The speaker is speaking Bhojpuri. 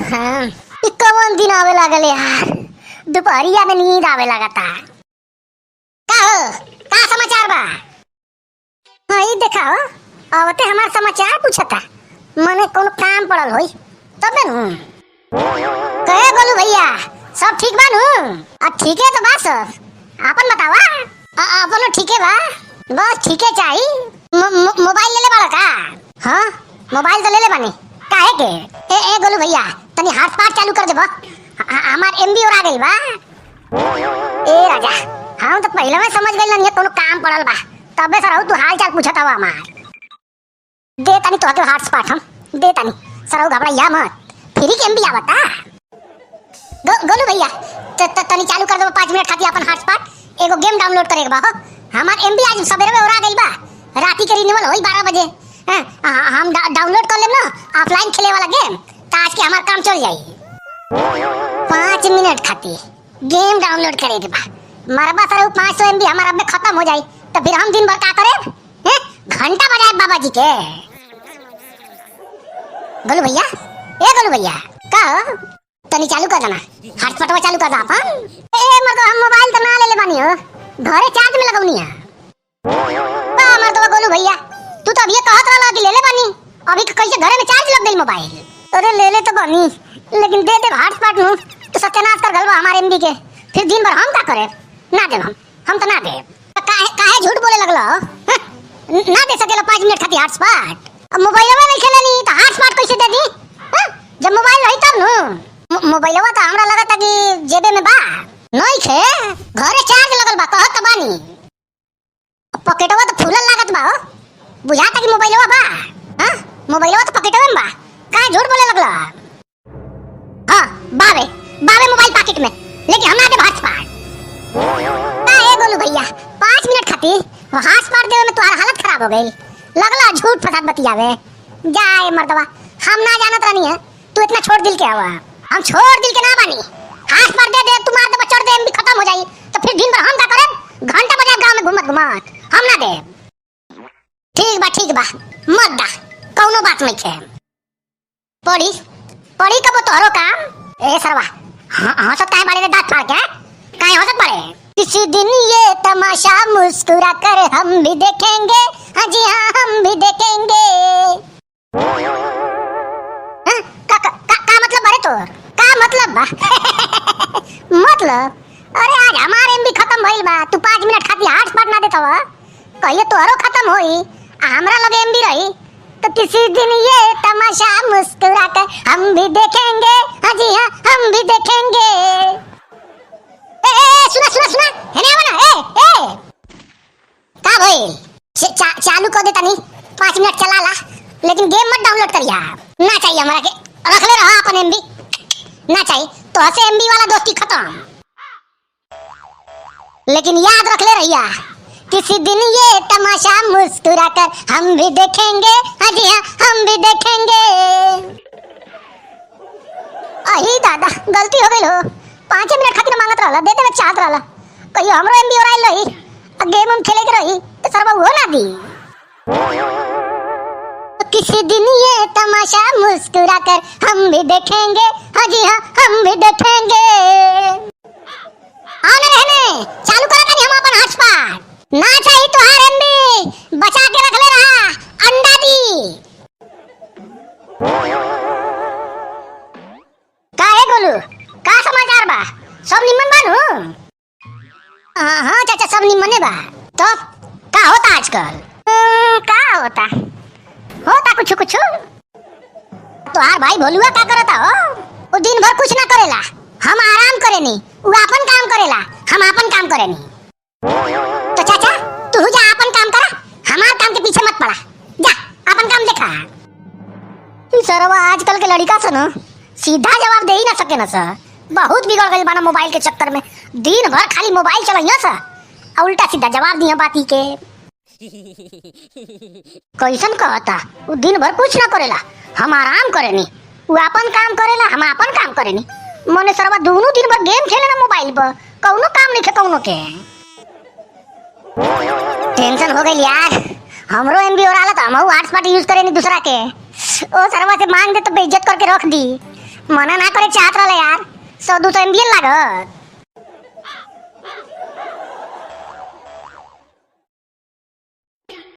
हाँ, कौन दिन आवे लागल यार। दोपहरिया में नींद आवे लागता। का हो? का समाचार बा? हाँ ये देखाओ, आवते हमार समाचार पूछता। मने कोनो काम पड़ल होई तब नु कहे गोलू भैया सब ठीक बा नु? ठीक है तो बा सब। आपन बतावा। आपन ठीक है बा? बस ठीक है चाहिए। मोबाइल ले ले बाड़ा का? हाँ मोबाइल तो ले ले बानी। काहे के? ए गोलू भैया तनी हॉटस्पॉट चालू कर देबो। हमार एमबी और आ गई बा। ए राजा हम तो पहले में समझ गइल ना कोनो काम पड़ल बा। तबे सर तू हाल चाल पूछत हवा हमार। दे तनी तो के हॉटस्पॉट हम दे तनी। सर घबराइया मत। फ्री के एमबी आवता। गोलू भैया तनी चालू कर देबो 5 मिनट खातिर अपन हॉटस्पॉट। एगो गेम डाउनलोड करे के बा। हमार एमबी आज सवेरे में और आ गइल बा। राती के रिन्यूअल होई 12 बजे। हम डाउनलोड कर लेम ना ऑफलाइन खेले वाला गेम। तो आज के हमार काम चल जाई। 5 मिनट खातिर गेम डाउनलोड करे के बा। मरबा सर 500 एमबी हमारा में खत्म हो जाई तो फिर हम दिन भर का करे? घंटा बजाए बाबा जी के। गोलू भैया ए गोलू भैया का तनी चालू कर देना हॉटस्पॉट चालू कर दा अपन। ए मतलब हम मोबाइल तो ना ले ले बानी हो, घरे चार्ज में लगौनी है। बा मतलब गोलू भैया तू तो अभी कहत रहला कि ले ले बानी, अभी कैसे घरे में चार्ज लग गई मोबाइल? अरे ले ले तो बानी लेकिन दे दे हॉटस्पॉट नु तो सत्यानाश कर गलबा हमारे एमबी के। फिर दिन भर हम का करे? ना दे हम तो ना दे। काहे झूठ बोले लगला? ना दे सकेला 5 मिनट खातिर हॉटस्पॉट। अब मोबाइलवा नहीं खेलेनी तो हॉटस्पॉट कैसे दे दी? जब मोबाइल रही तब नु। मोबाइलवा तो हमरा लगता कि जेबे में बा नहीं खे, घरे चार्ज लगल बा कहत बानी। पॉकेटवा तो फूलल लागत बा। बुझाता कि मोबाइलवा बा। हां मोबाइलवा तो पॉकेटवा में बा। काहे झूठ बोले लगला? हां बावे मोबाइल पॉकेट में लेकिन हम ना दे हॉटस्पॉट। ए गोलू भैया 5 मिनट खातिर हॉटस्पॉट देवे में तुम्हारा हालत खराब हो गई। लगला झूठ फसाद बतियावे। जाए मर्दवा हम ना जानत रहनी है तू इतना छोड़ दिल के आवा। हम छोड़ दिल के ना बानी। हॉटस्पॉट दे दे तू मार दे चढ़ दे एमबी खत्म हो जाई तो फिर दिन भर हम का करे? घंटा बजा गांव में घुमत हम ना दे। ठीक बा मत दा कौनो बात नहीं है। पड़ी कब तोहरो काम। ए सरवा हां सकता है बारे में दांत फाड़ के काहे हो सकता है? किसी दिन ये तमाशा मुस्कुरा कर हम भी देखेंगे। हाँ जी हाँ हम भी देखेंगे। का मतलब बारे तो का मतलब बा? मतलब अरे आज हमारे एमबी खत्म भइल बा। तू 5 मिनट खातिर हॉटस्पॉट ना देतव कहिए तोहरो खत्म होई हमरा लगे एमबी रही तो किसी दिन ये तमाशा मुस्कुरा कर हम भी देखेंगे। हाँ जी हाँ हम भी देखेंगे। सुना हेने आवा ना। का भाई चालू कर देता नहीं 5 मिनट चला ला लेकिन गेम मत डाउनलोड करिया। ना चाहिए हमरा के रख ले रहा अपन एमबी ना चाहिए तो ऐसे एमबी वाला दोस्ती खत्म। लेकिन याद रख ले रहिया किसी दिन ये तमाशा मुस्कुरा कर हम भी देखेंगे। हाँ जी हाँ हम भी देखेंगे। अही दादा गलती हो गई हो। 5 मिनट खातिर मांगत रहला दे दे चाहत रहला कहियो हमरो एमबी और आइल रही गेम हम खेले के रही तो सरबा वो ना दी। किसी दिन ये तमाशा मुस्कुरा कर हम भी देखेंगे। हाँ जी हाँ हम भी देखेंगे। आने रहने चालू करा करी हम अपन हॉटस्पॉट। ना चाहिए तो हार एमबी बचा के रख ले रहा अंडा दी। काहे गोलू का समाचार बा? सब निमन बा नु? हां चाचा सब निमने बा। तो का होता आजकल? का होता कुछ तोहार भाई भोलुआ का करता हो? वो दिन भर कुछ ना करेला। हम आराम करेनी वो अपन काम करेला हम अपन काम करेनी। तो चाचा तू जा अपन काम करा हमार काम के पीछे मत पड़ा। जा अपन काम देखा। सरवा आजकल के लड़का से ना सीधा जवाब दे ही ना सके ना सर। बहुत बिगड़ गई बाना मोबाइल के चक्कर में। दिन भर खाली मोबाइल चलाइया सर उल्टा सीधा जवाब दिया बाती के। कैसन कहता वो दिन भर कुछ ना करेला हम आराम करेनी वो अपन काम करेला हम अपन काम करेनी। मने सरवा दोनों दिन भर गेम खेले ना मोबाइल पर कौनो काम नहीं खे कौनो के। टेंशन हो गई यार। हमरो एमबी और आला तो हम हॉटस्पॉट यूज करेनी दूसरा के। ओ सरवा से मांग दे तो बेइज्जत करके रख दी। मना ना करे चाहत रहले यार 100 200 एमबी लागत